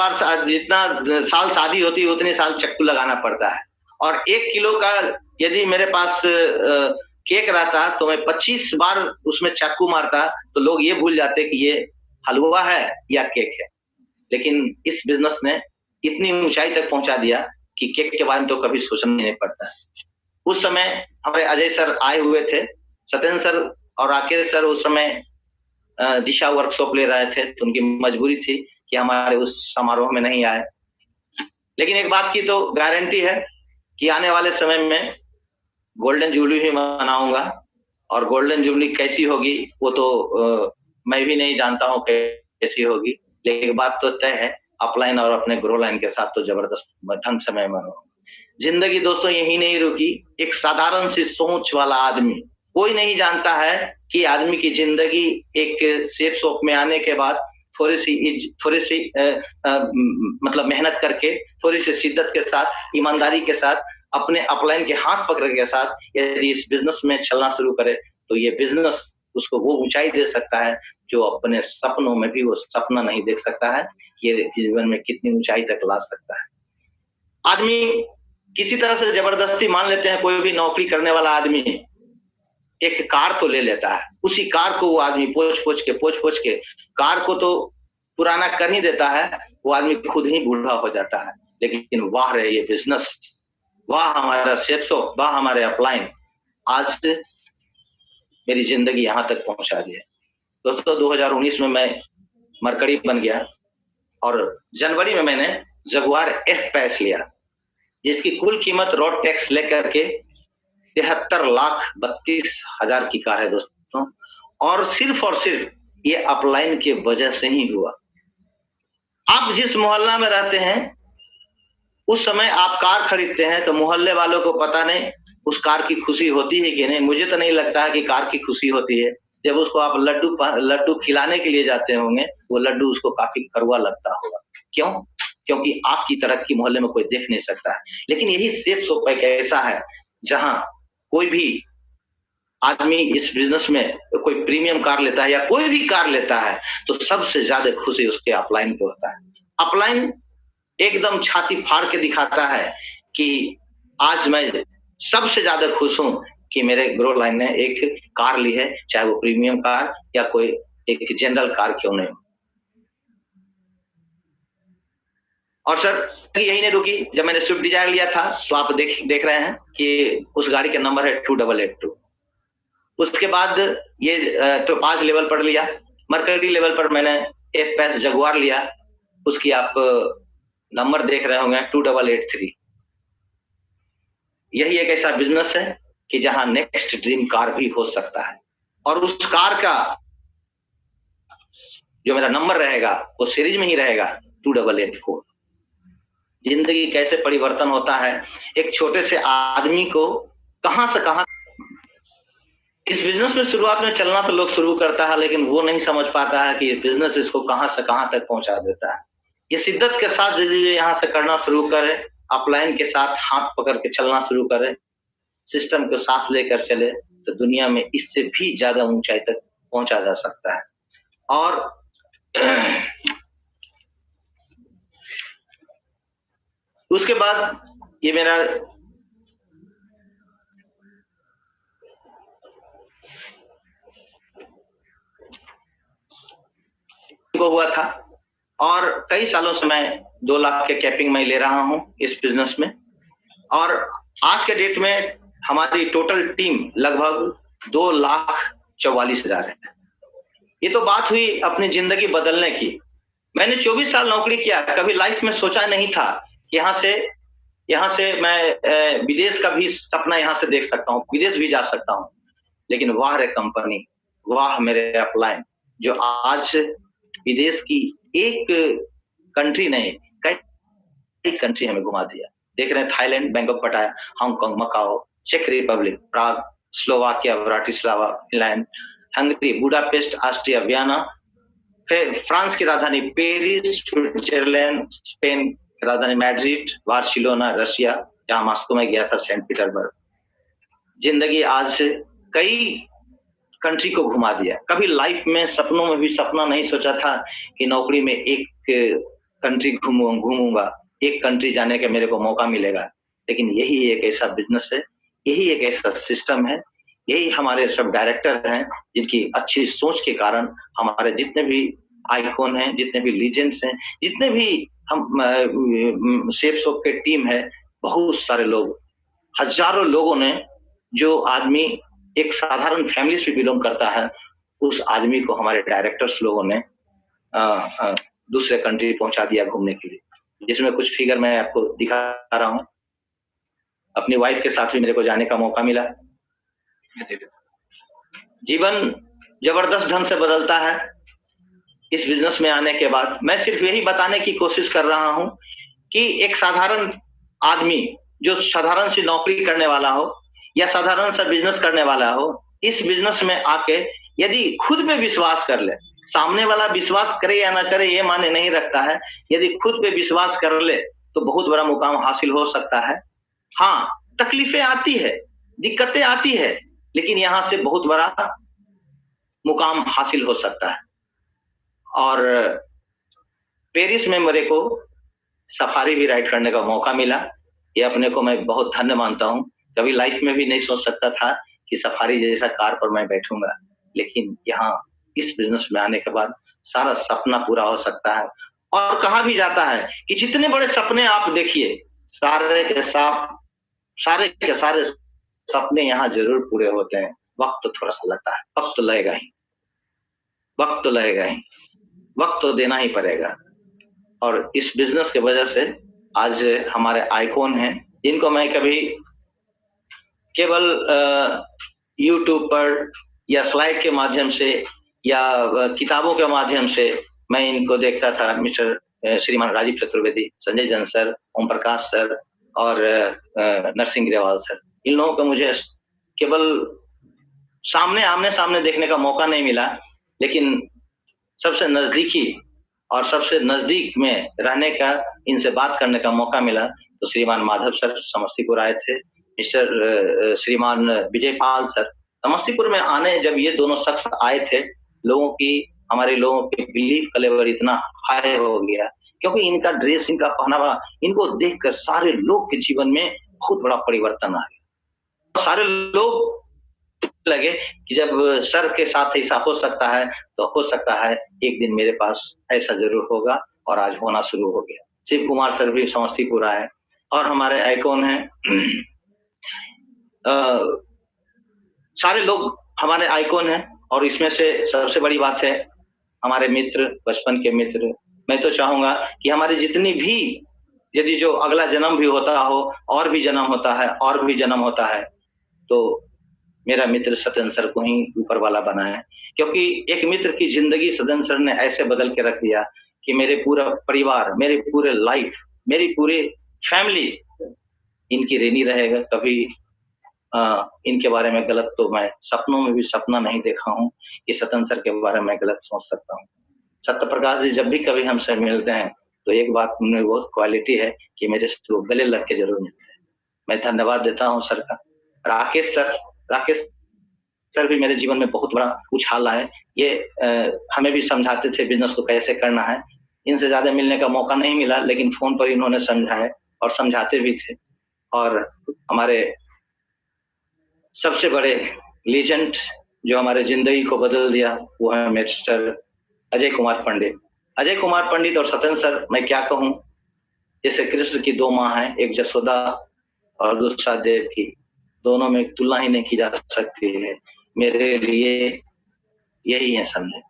साल शादी होती है उतने साल चक्कू लगाना पड़ता है। और 1 किलो का यदि मेरे पास केक रहता तो मैं 25 बार उसमें चाकू मारता, तो लोग ये भूल जाते कि ये हलवा है या केक है। लेकिन इस बिजनेस ने इतनी ऊंचाई तक पहुंचा दिया कि केक के बारे में तो कभी सोचना नहीं पड़ता। उस समय हमारे अजय सर आए हुए थे, सत्येंद्र सर और राकेश सर उस समय दिशा वर्कशॉप ले रहे थे, तो उनकी मजबूरी थी कि हमारे उस समारोह में नहीं आए। लेकिन एक बात की तो गारंटी है कि आने वाले समय में गोल्डन जुबली भी मनाऊंगा, और गोल्डन जुबली कैसी होगी वो तो मैं भी नहीं जानता हूँ कैसी होगी, लेकिन बात तो तय है, अपलाइन और अपने ग्रो लाइन के साथ तो जबरदस्त ढंग से मैं मनाऊंगा। जिंदगी दोस्तों यही नहीं रुकी। एक साधारण सी सोच वाला आदमी, कोई नहीं जानता है कि आदमी की जिंदगी एक शेफ शॉप में आने के बाद थोड़ी सी मतलब मेहनत करके, थोड़ी सी शिद्दत के साथ, ईमानदारी के साथ, अपने अपलाइन के हाथ पकड़ के साथ यदि इस बिजनेस में चलना शुरू करे तो ये बिजनेस उसको वो ऊंचाई दे सकता है जो अपने सपनों में भी वो सपना नहीं देख सकता है। ये जीवन में कितनी ऊंचाई तक ला सकता है। आदमी किसी तरह से जबरदस्ती, मान लेते हैं कोई भी नौकरी करने वाला आदमी एक कार तो ले लेता है, उसी कार को वो आदमी पोछ पोछ के कार को तो पुराना कर ही देता है, वो आदमी खुद ही बूढ़ा हो जाता है। लेकिन वाह रहे ये बिजनेस, वाह हमारा शेफ शॉप, वाह हमारे अपलाइन, आज मेरी जिंदगी यहाँ तक पहुंचा दिया। दोस्तों 2019 में मैं मरकड़ी बन गया, और जनवरी में मैंने जगुआर F-Pace लिया, जिसकी कुल कीमत रोड टैक्स लेकर के 73,32,000 की कार है दोस्तों। और सिर्फ ये अपलाइन के वजह से ही हुआ। आप जिस मोहल्ला में रहते हैं उस समय आप कार खरीदते हैं तो मोहल्ले वालों को पता नहीं उस कार की खुशी होती है कि नहीं। मुझे तो नहीं लगता है कि कार की खुशी होती है। जब उसको आप लड्डू खिलाने के लिए जाते होंगे, वो लड्डू उसको काफी कड़वा लगता होगा। क्यों? क्योंकि आपकी तरक्की मोहल्ले में कोई देख नहीं सकता है। लेकिन यही शेफ शॉप एक ऐसा है जहां कोई भी आदमी इस बिजनेस में कोई प्रीमियम कार लेता है या कोई भी कार लेता है तो सबसे ज्यादा खुशी उसके अपलाइन को होता है। अपलाइन एकदम छाती फाड़ के दिखाता है कि आज मैं सबसे ज्यादा खुश हूं कि मेरे ग्रो लाइन ने एक कार ली है, चाहे वो प्रीमियम कार या कोई एक जनरल कार क्यों नहीं। और सर यही नहीं रुकी, जब मैंने स्विफ्ट डिजायर लिया था तो आप देख रहे हैं कि उस गाड़ी का नंबर है 2882। उसके बाद ये तो 5 लेवल पढ़ लिया। मर्करी लेवल पर मैंने एफ जगुआर लिया, उसकी आप नंबर देख रहे होंगे 2883। यही एक ऐसा बिजनेस है कि जहां नेक्स्ट ड्रीम कार भी हो सकता है, और उस कार का जो मेरा नंबर रहेगा वो सीरीज में ही रहेगा 2884। जिंदगी कैसे परिवर्तन होता है, एक छोटे से आदमी को कहां से कहां। इस बिजनेस में शुरुआत में चलना तो लोग शुरू करता है, लेकिन वो नहीं समझ पाता है कि बिजनेस इसको कहां से कहां तक पहुंचा देता है। ये शिद्दत के साथ यदि यहाँ से करना शुरू करे, अपलाइन के साथ हाथ पकड़ के चलना शुरू करे, सिस्टम को साथ लेकर चले, तो दुनिया में इससे भी ज्यादा ऊंचाई तक पहुंचा जा सकता है। और उसके बाद ये मेरा को हुआ था, और कई सालों से मैं 2 लाख के कैपिंग में ले रहा हूं इस बिजनेस में। और आज के डेट में हमारी टोटल टीम लगभग 2,44,000 है। ये तो बात हुई अपनी जिंदगी बदलने की। मैंने 24 साल नौकरी किया, कभी लाइफ में सोचा नहीं था यहाँ से मैं विदेश का भी सपना यहाँ से देख सकता हूँ, विदेश भी जा सकता हूँ। लेकिन वाह रे कंपनी, वाह मेरे अपलाइन, जो आज विदेश की एक कंट्री नहीं, कई कंट्री हमें घुमा दिया। देख रहे हैं Thailand, Bangkok, Pattaya, Hong Kong, Macau, चेक Republic, Prague, Slovakia, Bratislava, Finland, Hungary, Budapest, Austria, Vienna, फिर फ्रांस की राजधानी पेरिस, स्विट्जरलैंड, स्पेन की राजधानी मैड्रिड, बार्सिलोना, रशिया, जहां मॉस्को में गया था, सेंट पीटर्सबर्ग। जिंदगी आज कई कंट्री को घुमा दिया। कभी लाइफ में सपनों में भी सपना नहीं सोचा था कि नौकरी में एक कंट्री घूमूंगा, एक कंट्री जाने का मेरे को मौका मिलेगा। लेकिन यही एक ऐसा बिजनेस है, यही एक ऐसा सिस्टम है, यही हमारे सब डायरेक्टर हैं जिनकी अच्छी सोच के कारण हमारे जितने भी आइकॉन हैं, जितने भी लीजेंड्स हैं, जितने भी हम सेफ सोप के टीम है, बहुत सारे लोग, हजारों लोगों ने, जो आदमी एक साधारण फैमिली से बिलोंग करता है, उस आदमी को हमारे डायरेक्टर्स लोगों ने दूसरे कंट्री पहुंचा दिया घूमने के लिए। जिसमें कुछ फिगर मैं आपको दिखा रहा हूं। अपनी वाइफ के साथ भी मेरे को जाने का मौका मिला। जीवन जबरदस्त ढंग से बदलता है इस बिजनेस में आने के बाद। मैं सिर्फ यही बताने की कोशिश कर रहा हूं कि एक साधारण आदमी जो साधारण सी नौकरी करने वाला हो या साधारण सा बिजनेस करने वाला हो, इस बिजनेस में आके यदि खुद पे विश्वास कर ले, सामने वाला विश्वास करे या ना करे ये माने नहीं रखता है, यदि खुद पे विश्वास कर ले तो बहुत बड़ा मुकाम हासिल हो सकता है। हाँ, तकलीफें आती है, दिक्कतें आती है, लेकिन यहां से बहुत बड़ा मुकाम हासिल हो सकता है। और पेरिस में मेरे को सफारी भी राइड करने का मौका मिला। ये अपने को मैं बहुत धन्य मानता हूँ। कभी लाइफ में भी नहीं सोच सकता था कि सफारी जैसा कार पर मैं बैठूंगा, लेकिन यहाँ इस बिजनेस में आने के बाद सारा सपना पूरा हो सकता है। और कहा भी जाता है कि जितने बड़े सपने आप देखिए, सारे के सारे सपने यहाँ जरूर पूरे होते हैं। वक्त तो थोड़ा सा लगता है, वक्त तो लगेगा ही, वक्त तो लगेगा ही, वक्त तो देना ही पड़ेगा। और इस बिजनेस की वजह से आज हमारे आइकॉन हैं, जिनको मैं कभी केवल यूट्यूब पर या स्लाइड के माध्यम से या किताबों के माध्यम से मैं इनको देखता था। मिस्टर श्रीमान राजीव चतुर्वेदी, संजय जन सर, ओम प्रकाश सर और नरसिंह ग्रेवाल सर, इन लोगों को मुझे केवल आमने सामने देखने का मौका नहीं मिला, लेकिन सबसे नजदीकी और सबसे नजदीक में रहने का, इनसे बात करने का मौका मिला। तो श्रीमान माधव सर समस्तीपुर आए थे, मिस्टर श्रीमान विजय पाल सर समस्तीपुर में आने, जब ये दोनों शख्स आए थे, हमारे लोगों की बिलीफ का लेवल इतना हाई हो गया, क्योंकि इनका ड्रेस, इनका पहनावा, इनको देखकर सारे लोग के जीवन में बहुत बड़ा परिवर्तन आ गया। सारे लोग लगे कि जब सर के साथ ऐसा हो सकता है तो हो सकता है एक दिन मेरे पास ऐसा जरूर होगा, और आज होना शुरू हो गया। शिव कुमार सर भी समस्तीपुर आए, और हमारे आइकॉन हैं, सारे लोग हमारे आइकॉन है। और इसमें से सबसे बड़ी बात है हमारे मित्र, बचपन के मित्र। मैं तो चाहूंगा कि हमारे जितनी भी, यदि जो अगला जन्म भी होता हो, और भी जन्म होता है, और भी जन्म होता है, तो मेरा मित्र सत्येंद्र सर को ही ऊपर वाला बनाए। क्योंकि एक मित्र की जिंदगी सत्येंद्र सर ने ऐसे बदल के रख दिया कि मेरे पूरा परिवार, मेरे पूरे लाइफ, मेरी पूरी फैमिली इनकी ऋणी रहेगा। कभी इनके बारे में गलत तो मैं सपनों में भी सपना नहीं देखा हूँ कि सत्येंद्र सर के बारे में गलत सोच सकता हूँ। सत्य प्रकाश जी जब भी कभी हमसे मिलते हैं तो एक बात उनमें बहुत क्वालिटी है कि मेरे से वो गले लग के जरूर मिलते हैं। मैं धन्यवाद देता हूँ सर का। राकेश सर भी मेरे जीवन में बहुत बड़ा उछाल है। ये हमें भी समझाते थे बिजनेस को कैसे करना है। इनसे ज्यादा मिलने का मौका नहीं मिला, लेकिन फोन पर इन्होंने समझाया और समझाते भी थे। और हमारे सबसे बड़े लीजेंड जो हमारे जिंदगी को बदल दिया वो है मिस्टर अजय कुमार पंडित। अजय कुमार पंडित और सत्येंद्र सर, मैं क्या कहूँ, जैसे कृष्ण की दो माँ हैं, एक जसोदा और दूसरा देवकी। दोनों में तुलना ही नहीं की जा सकती है। मेरे लिए यही है समझे।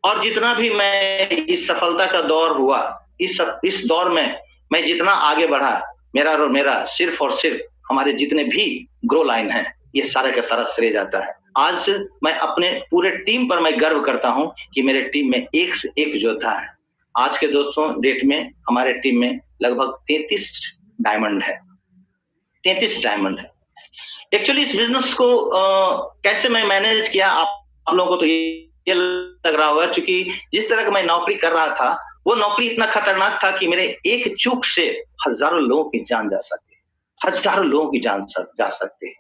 और जितना भी मैं इस सफलता का दौर हुआ, इस दौर में मैं जितना आगे बढ़ा, मेरा सिर्फ और सिर्फ हमारे जितने भी ग्रो लाइन है, ये सारा का सारा श्रेय जाता है। आज मैं अपने पूरे टीम पर मैं गर्व करता हूं कि मेरे टीम में एक से एक योद्धा है। आज के दोस्तों डेट में हमारे टीम में लगभग 33 डायमंड है। 33 डायमंड है। एक्चुअली इस बिजनेस को कैसे मैं मैनेज किया, आप लोगों को तो ये लग रहा होगा, क्योंकि जिस तरह का मैं नौकरी कर रहा था, वो नौकरी इतना खतरनाक था कि मेरे एक चूक से हजारों लोगों की जान जा सकती है, हजारों लोगों की जान जा सकती है।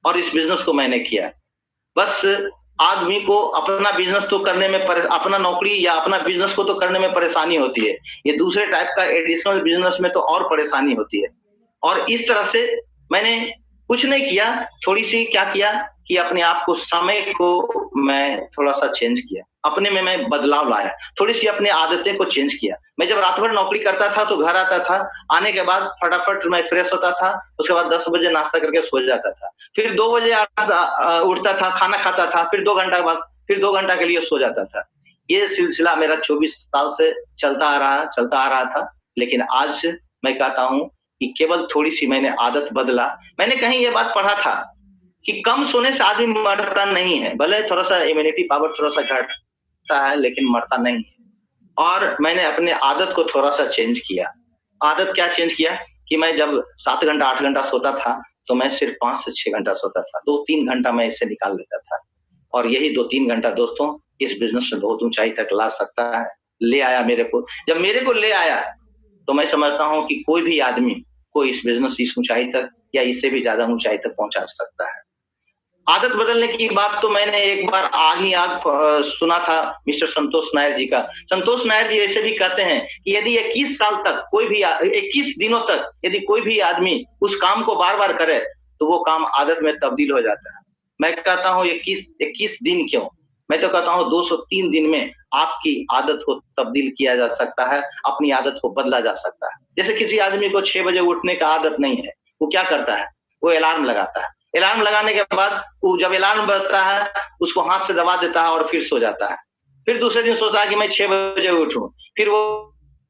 और इस बिजनेस को मैंने किया। बस आदमी को अपना बिजनेस तो करने में, अपना नौकरी या अपना बिजनेस को तो करने में परेशानी होती है, ये दूसरे टाइप का एडिशनल बिजनेस में तो और परेशानी होती है। और इस तरह से मैंने कुछ नहीं किया, थोड़ी सी क्या किया कि अपने आप को, समय को मैं थोड़ा सा चेंज किया, अपने में मैं बदलाव लाया, थोड़ी सी अपने आदतें को चेंज किया। मैं जब रात भर नौकरी करता था तो घर आता था, आने के बाद फटाफट मैं फ्रेश होता था, उसके बाद 10 बजे नाश्ता करके सो जाता था, फिर 2 बजे उठता था, खाना खाता था, फिर 2 घंटा बाद फिर 2 घंटा के लिए सो जाता था। ये सिलसिला मेरा 24 साल से चलता आ रहा था। लेकिन आज मैं कहता हूँ कि केवल थोड़ी सी मैंने आदत बदला। मैंने कहीं ये बात पढ़ा था कि कम सोने से आदमी मरता नहीं है, भले थोड़ा सा इम्यूनिटी पावर थोड़ा सा घटता है, लेकिन मरता नहीं है। और मैंने अपने आदत को थोड़ा सा चेंज किया। आदत क्या चेंज किया कि मैं जब 7 घंटा 8 घंटा सोता था तो मैं सिर्फ 5 से 6 घंटा सोता था, 2-3 घंटा मैं इससे निकाल लेता था। और यही 2-3 घंटा दोस्तों इस बिजनेस में बहुत ऊंचाई तक ला सकता है, ले आया मेरे को। जब मेरे को ले आया तो मैं समझता हूँ कि कोई भी आदमी को इस बिजनेस इस ऊंचाई तक या इससे भी ज्यादा ऊंचाई तक पहुंचा सकता है। आदत बदलने की बात तो मैंने एक बार आग सुना था मिस्टर संतोष नायर जी का। संतोष नायर जी ऐसे भी कहते हैं कि यदि 21 साल तक कोई भी 21 दिनों तक यदि कोई भी आदमी उस काम को बार बार करे तो वो काम आदत में तब्दील हो जाता है। मैं कहता हूँ 21 दिन क्यों, मैं तो कहता हूँ 203 दिन में आपकी आदत को तब्दील किया जा सकता है, अपनी आदत को बदला जा सकता है। जैसे किसी आदमी को 6 बजे उठने का आदत नहीं है, वो क्या करता है, वो अलार्म लगाता है। अलार्म लगाने के बाद वो जब अलार्म बजता है उसको हाथ से दबा देता है और फिर सो जाता है। फिर दूसरे दिन सोचता है कि मैं 6 बजे उठूं, फिर वो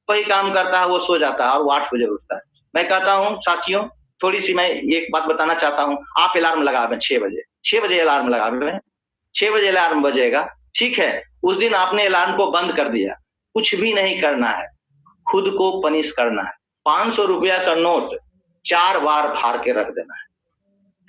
वही काम करता है, वो सो जाता है और वो 8 बजे उठता है। मैं कहता हूँ साथियों, थोड़ी सी मैं एक बात बताना चाहता हूँ, आप अलार्म लगावें 6 बजे अलार्म लगावें, 6 बजे अलार्म बजेगा, ठीक है। उस दिन आपने अलार्म को बंद कर दिया, कुछ भी नहीं करना है, खुद को पनिश करना है। 500 रुपया का नोट 4 बार फाड़ के रख देना है।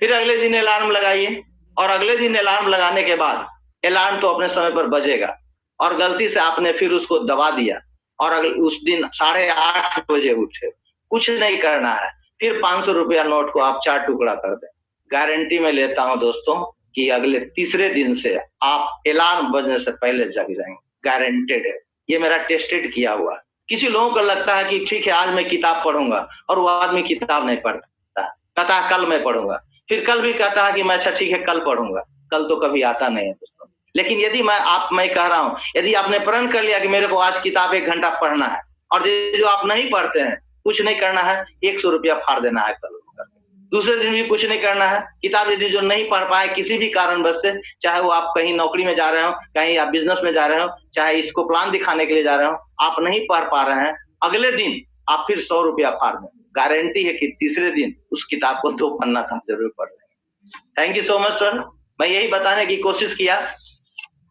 फिर अगले दिन अलार्म लगाइए और अगले दिन अलार्म लगाने के बाद अलार्म तो अपने समय पर बजेगा और गलती से आपने फिर उसको दबा दिया और उस दिन 8:30 बजे उठे, कुछ नहीं करना है, फिर 500 रुपया नोट को आप 4 टुकड़ा कर दें। गारंटी में लेता हूं दोस्तों कि अगले तीसरे दिन से आप अलार्म बजने से पहले जग जाएंगे, गारंटेड है। ये मेरा टेस्टेड किया हुआ। किसी लोगों को लगता है कि ठीक है आज मैं किताब पढ़ूंगा और वो आदमी किताब नहीं पढ़ता, कहता है कल मैं पढ़ूंगा, फिर कल भी कहता है कि मैं अच्छा ठीक है कल पढ़ूंगा, कल तो कभी आता नहीं है दोस्तों। लेकिन यदि मैं कह रहा हूं, यदि आपने प्रण कर लिया कि मेरे को आज किताब 1 घंटा पढ़ना है और जो आप नहीं पढ़ते हैं, कुछ नहीं करना है, 100 रुपया फाड़ देना है कल। दूसरे दिन भी कुछ नहीं करना है। किताब यदि जो नहीं पढ़ पाए किसी भी कारणवश से, चाहे वो आप कहीं नौकरी में जा रहे हो, कहीं आप बिजनेस में जा रहे हो, चाहे इसको प्लान दिखाने के लिए जा रहे हो, आप नहीं पढ़ पा रहे हैं, अगले दिन आप फिर 100 रुपया फाड़ दें, गारंटी है कि तीसरे दिन उस किताब को 2 पन्ना का जरूर पढ़ लेंगे। Thank you so much sir. मैं यही बताने की कोशिश किया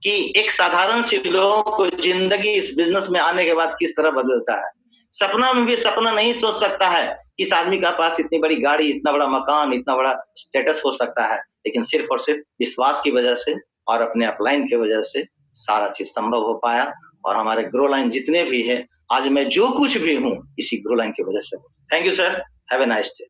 कि एक साधारण सी लोगों को जिंदगी इस बिजनेस में आने के बाद किस तरह बदलता है। सपना में भी सपना नहीं सोच सकता है कि इस आदमी के पास इतनी बड़ी गाड़ी, इतना बड़ा मकान, इतना बड़ा स्टेटस हो सकता है, लेकिन सिर्फ और सिर्फ विश्वास की वजह से और अपने अपलाइन की वजह से सारा चीज संभव हो पाया। और हमारे ग्रो लाइन जितने भी है, आज मैं जो कुछ भी हूँ इसी ग्रो लाइन की वजह से। Thank you sir, have a nice day.